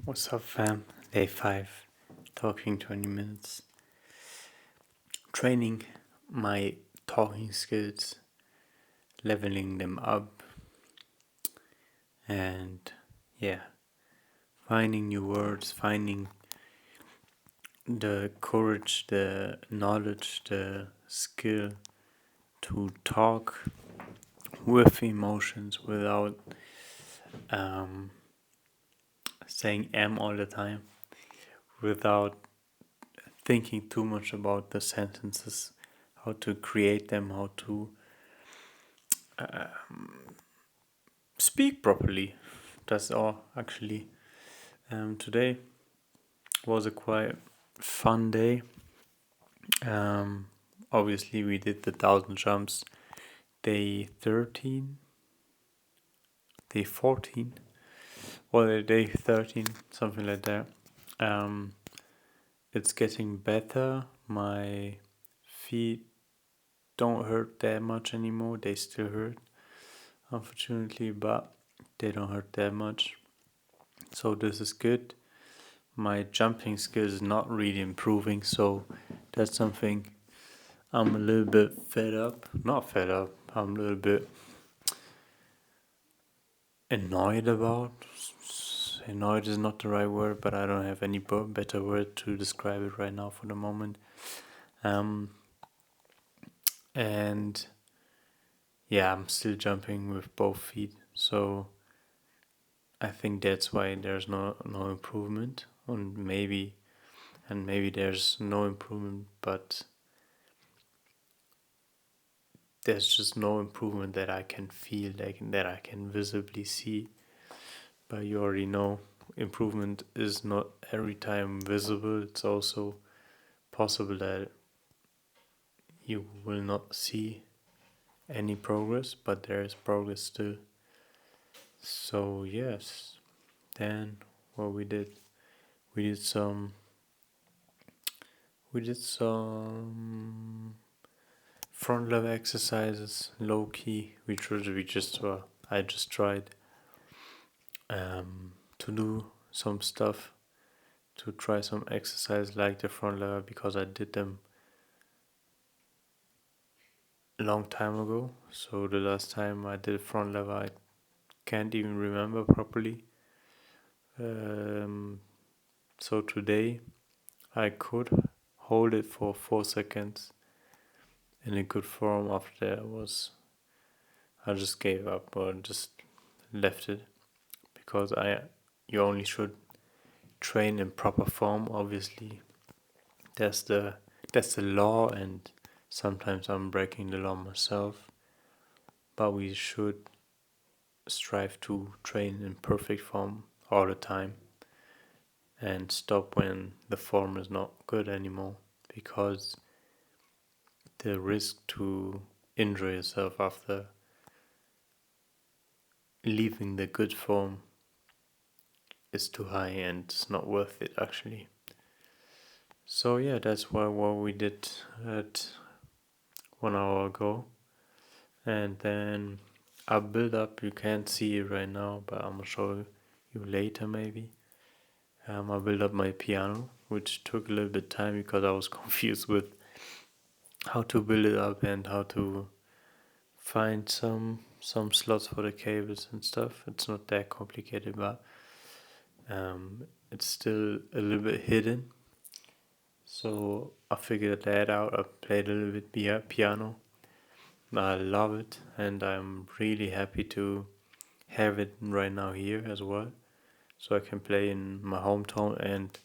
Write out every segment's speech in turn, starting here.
What's up, fam? Day 5, talking 20 minutes. Training my talking skills, leveling them up, and finding new words, finding the courage, the knowledge, the skill to talk with emotions without saying all the time, without thinking too much about the sentences, how to create them, how to speak properly. That's all, actually. Today was a quite fun day. Obviously, we did the 1,000 jumps day 13, day 14, or day 13, something like that. It's getting better. My feet don't hurt that much anymore. They still hurt, unfortunately, but they don't hurt that much. So this is good. My jumping skill is not really improving, so that's something I'm a little bit fed up. Not fed up, I'm a little bit annoyed about. Annoyed is not the right word, but I don't have any better word to describe it right now for the moment. And yeah, I'm still jumping with both feet, so I think that's why there's no improvement. And maybe there's no improvement, but there's just no improvement that I can feel, that I can visibly see. But you already know, improvement is not every time visible. It's also possible that you will not see any progress, but there is progress still. So yes, then what we did some front lever exercises, low key. I just tried to do some stuff, to try some exercise like the front lever, because I did them a long time ago. So the last time I did front lever, I can't even remember properly. So today I could hold it for 4 seconds in a good form. After that I just gave up, or just left it, because you only should train in proper form. Obviously, that's the law, and sometimes I'm breaking the law myself. But we should strive to train in perfect form all the time, and stop when the form is not good anymore, because the risk to injure yourself after leaving the good form is too high, and it's not worth it, actually. So yeah, that's what we did at 1 hour ago. And then I build up, you can't see it right now, but I'm gonna show you later maybe. I built up my piano, which took a little bit of time because I was confused with how to build it up and how to find some slots for the cables and stuff. It's not that complicated, but it's still a little bit hidden. So I figured that out. I played a little bit piano. I love it, and I'm really happy to have it right now here as well, so I can play in my hometown and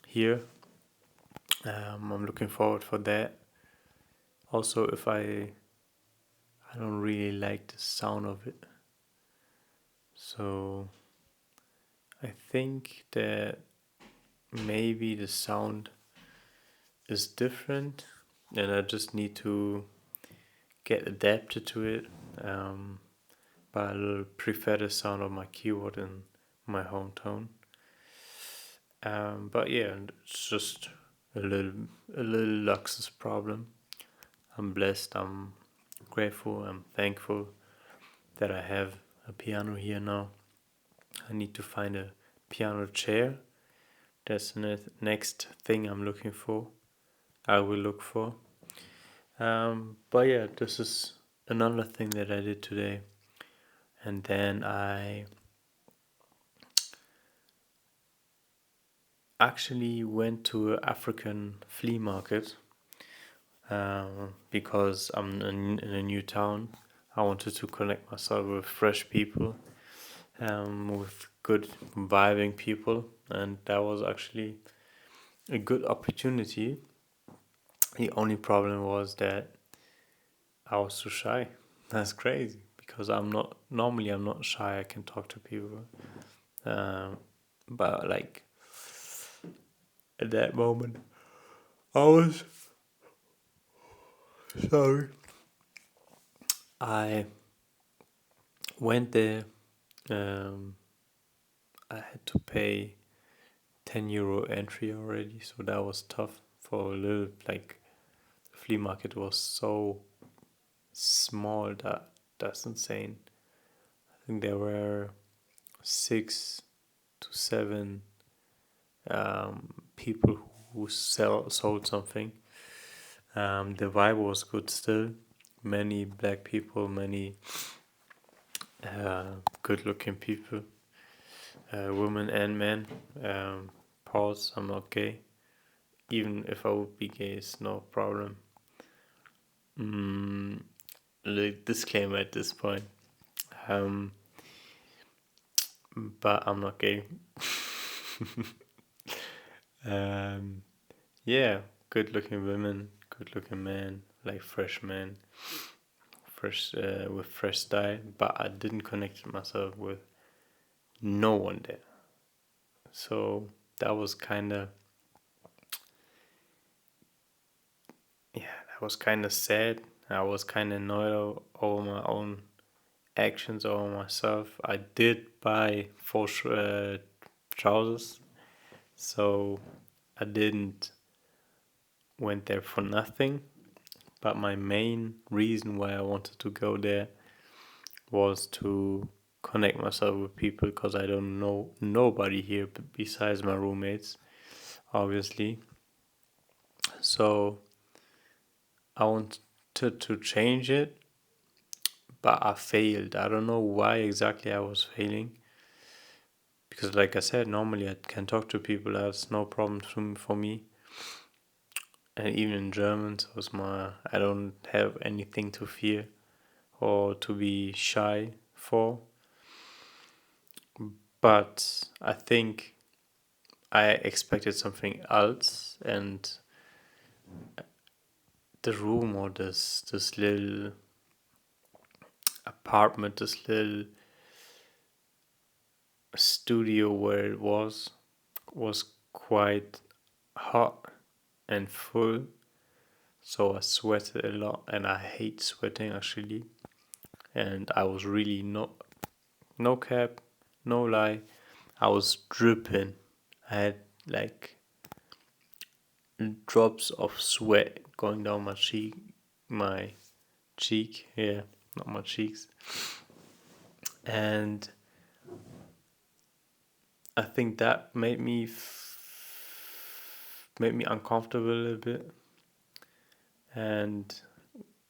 here. I'm looking forward for that. Also, if I don't really like the sound of it, so I think that maybe the sound is different, and I just need to get adapted to it. But I prefer the sound of my keyboard in my hometown. But yeah, it's just a little luxus problem. I'm blessed. I'm grateful. I'm thankful that I have a piano here now. I need to find a piano chair. That's the next thing I'm looking for. I will look for. But yeah, this is another thing that I did today. And then I actually went to an African flea market because I'm in a new town. I wanted to connect myself with fresh people, with good vibing people, and that was actually a good opportunity. The only problem was that I was too shy. That's crazy because I'm not shy. I can talk to people, but like at that moment, I was sorry. I went there. Um, I had to pay €10 entry already, so that was tough for a little. Like the flea market was so small that's insane. I think there were 6 to 7 people who sold something. The vibe was good still. Many black people, many good looking people, women and men. Pause, I'm not gay. Even if I would be gay, it's no problem. Disclaimer at this point. Um, but I'm not gay. um, yeah, good looking women, good looking men, like fresh men, fresh with fresh style. But I didn't connect myself with no one there, so that was that was kind of sad. I was kind of annoyed over my own actions over myself. I did buy 4 trousers, so I didn't went there for nothing. But my main reason why I wanted to go there was to connect myself with people because I don't know nobody here besides my roommates, obviously. So I wanted to change it, but I failed. I don't know why exactly I was failing. Because, like I said, normally I can talk to people. That's no problem for me. And even in German, so I don't have anything to fear or to be shy for. But I think I expected something else, and the room or this little apartment, this little studio where it was quite hot and full, so I sweated a lot, and I hate sweating actually. And I was really no cap, no lie, I was dripping. I had like drops of sweat going down my cheek, yeah, not my cheeks, and I think that made me uncomfortable a little bit, and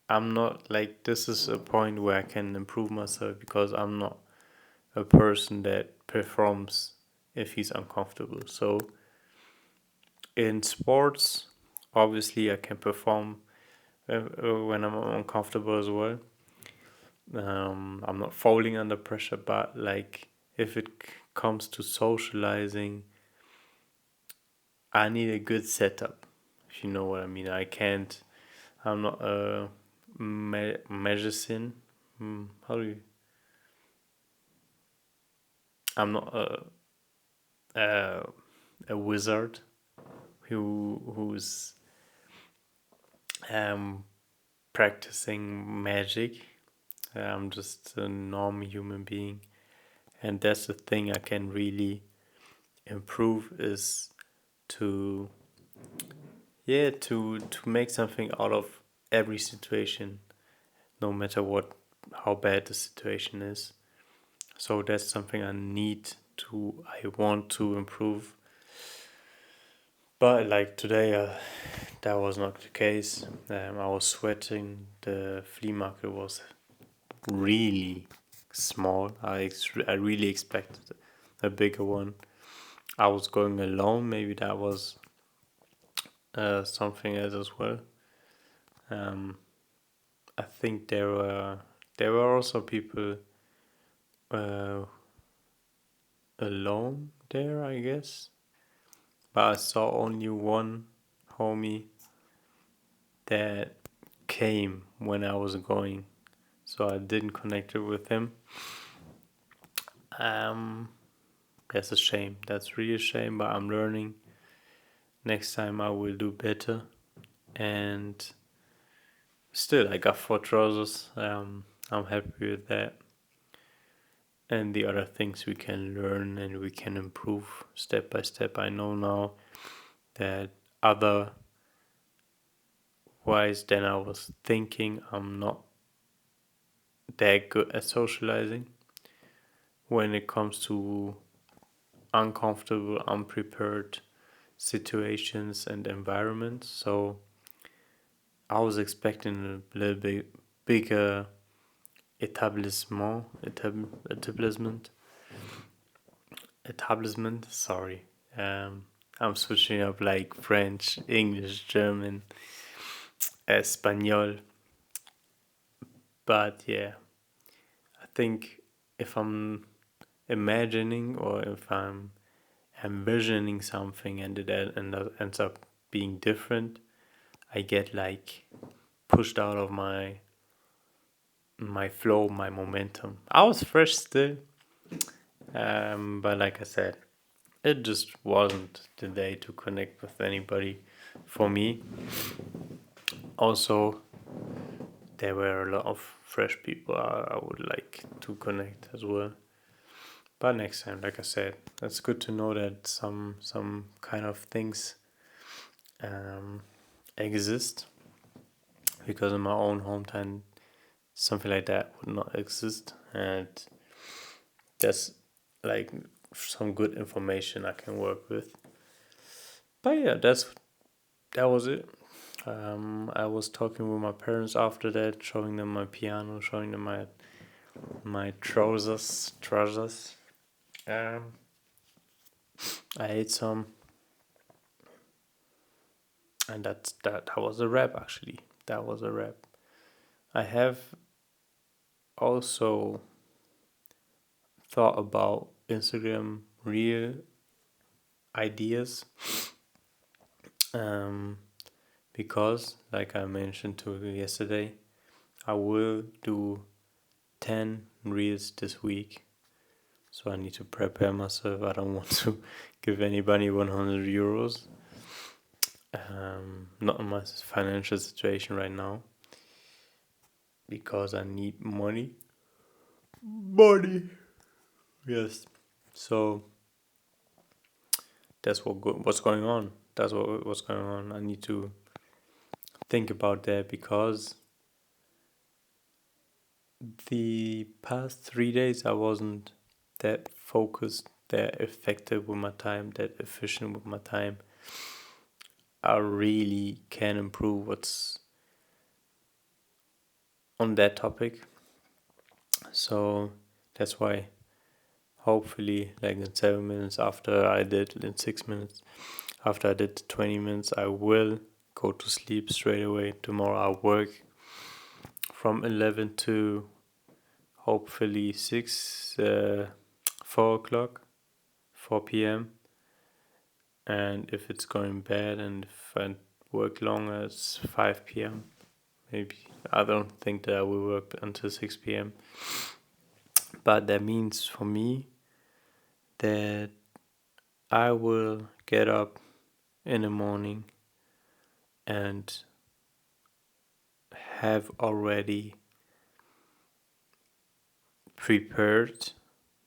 I'm not like this is a point where I can improve myself because I'm not a person that performs if he's uncomfortable. So in sports, obviously I can perform when I'm uncomfortable as well. I'm not falling under pressure, but like if it comes to socializing, I need a good setup. If you know what I mean, I can't. I'm not a magician. How do you? I'm not a a wizard who's um practicing magic. I'm just a normal human being, and that's the thing I can really improve is to to make something out of every situation, no matter what how bad the situation is. So that's something I need I want to improve. But like today, that was not the case. I was sweating. The flea market was really small. I really expected a bigger one. I was going alone. Maybe that was something else as well. Um, I think there were also people uh, alone there, I guess. But I saw only one homie that came when I was going, so I didn't connect it with him. Um, that's a shame. That's really a shame. But I'm learning. Next time I will do better. And still, I got 4 trousers. I'm happy with that. And the other things we can learn and we can improve step by step. I know now that otherwise than I was thinking, I'm not that good at socializing when it comes to uncomfortable, unprepared situations and environments. So I was expecting a little bit bigger etablissement. Sorry, I'm switching up like French, English, German, Espanol. But yeah, I think if I'm imagining or if I'm envisioning something and ends up being different, I get like pushed out of my flow, my momentum. I was fresh still, but like I said, it just wasn't the day to connect with anybody for me. Also, there were a lot of fresh people I would like to connect as well. But next time, like I said, it's good to know that some kind of things um, exist, because in my own hometown something like that would not exist, and that's like some good information I can work with. But yeah, that was it. I was talking with my parents after that, showing them my piano, showing them my trousers. Um, I ate some, and that was a wrap. Actually, that was a wrap. I have also thought about Instagram Reel ideas, um, because, like I mentioned to you yesterday, I will do 10 reels this week. So I need to prepare myself. I don't want to give anybody 100 euros. Not in my financial situation right now, because I need money. Money. Yes. So that's what's going on. That's what's going on. I need to think about that, because the past 3 days I wasn't that focused, that effective with my time, that efficient with my time. I really can improve what's on that topic. So that's why hopefully, like in 7 minutes after I did, in 6 minutes after I did 20 minutes, I will go to sleep straight away. Tomorrow I'll work from 11 to hopefully 4 o'clock, 4 p.m. And if it's going bad and if I work longer, it's 5 p.m. Maybe. I don't think that I will work until 6 p.m. But that means for me that I will get up in the morning and have already prepared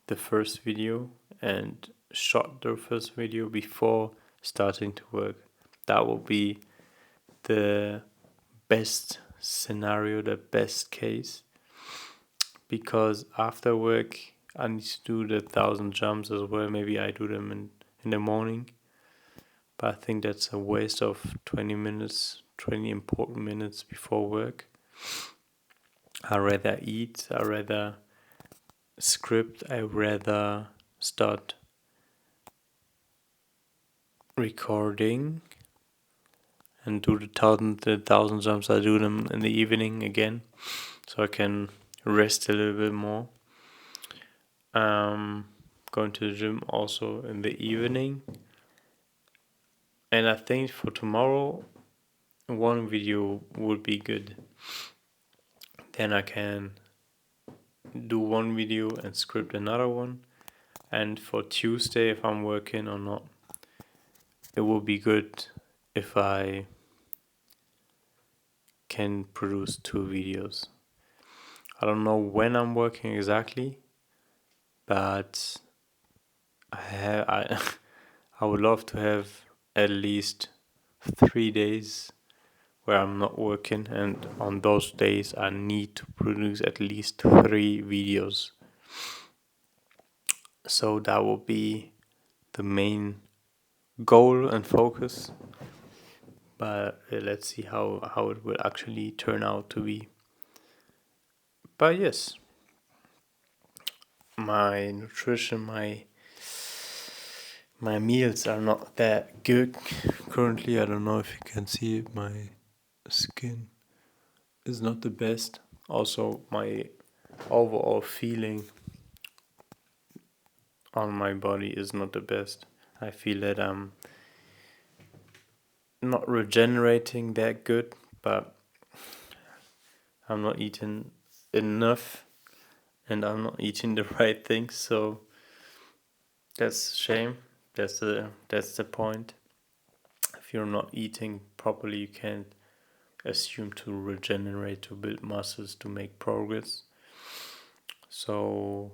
the first video and shot the first video before starting to work. That will be the best scenario, the best case, because after work I need to do the 1,000 jumps as well. Maybe I do them in the morning. But I think that's a waste of 20 minutes, 20 important minutes before work. I rather eat, I rather script, I rather start recording and do the thousand jumps. I do them in the evening again, so I can rest a little bit more. Going to the gym also in the evening. And I think for tomorrow, one video would be good. Then I can do one video and script another one. And for Tuesday, if I'm working or not, it would be good if I can produce 2 videos. I don't know when I'm working exactly, but I I would love to have at least 3 days where I'm not working, and on those days I need to produce at least 3 videos. So that will be the main goal and focus. But let's see how it will actually turn out to be. But yes, my nutrition, my meals are not that good currently. I don't know if you can see it. My skin is not the best. Also, my overall feeling on my body is not the best. I feel that I'm not regenerating that good, but I'm not eating enough and I'm not eating the right things, so that's a shame. That's the point. If you're not eating properly, you can't assume to regenerate, to build muscles, to make progress. So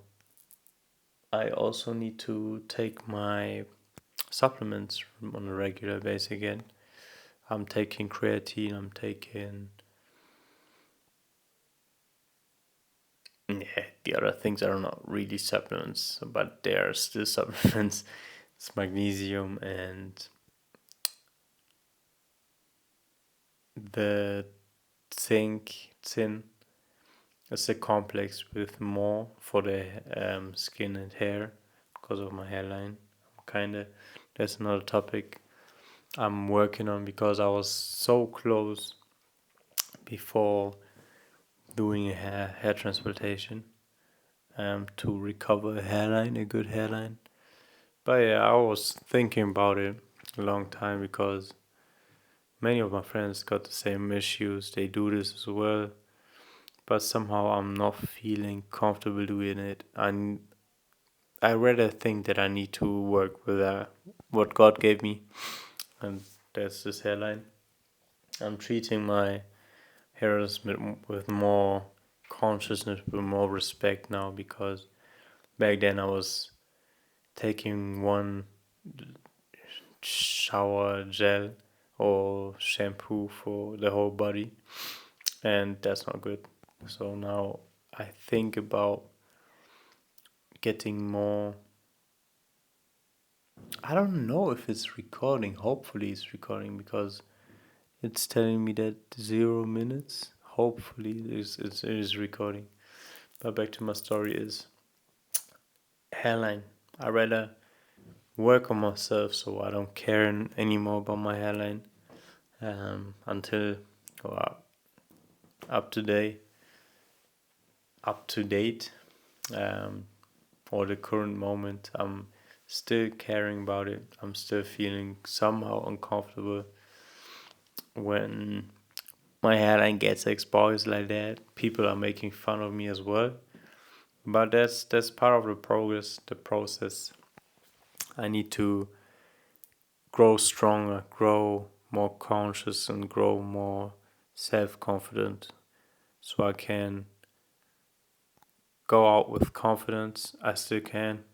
I also need to take my supplements on a regular basis again. I'm taking creatine, I'm taking the other things are not really supplements, but they are still supplements. It's magnesium and the zin. It's a complex with more for the skin and hair because of my hairline. That's another topic I'm working on because I was so close before doing a hair transplantation to recover a good hairline. But yeah, I was thinking about it a long time because many of my friends got the same issues. They do this as well, but somehow I'm not feeling comfortable doing it. I rather think that I need to work with what God gave me, and that's this hairline. I'm treating my hairs with more consciousness, with more respect now, because back then I was taking one shower gel or shampoo for the whole body, and that's not good. So now I think about getting more. I don't know if it's recording. Hopefully it's recording because it's telling me that 0 minutes. Hopefully it is recording. But back to my story is hairline. I rather work on myself so I don't care anymore about my hairline until up to date, for the current moment. I'm still caring about it. I'm still feeling somehow uncomfortable when my hairline gets exposed like that. People are making fun of me as well, but that's part of the process. I need to grow stronger, grow more conscious, and grow more self-confident, so I can go out with confidence. I still can,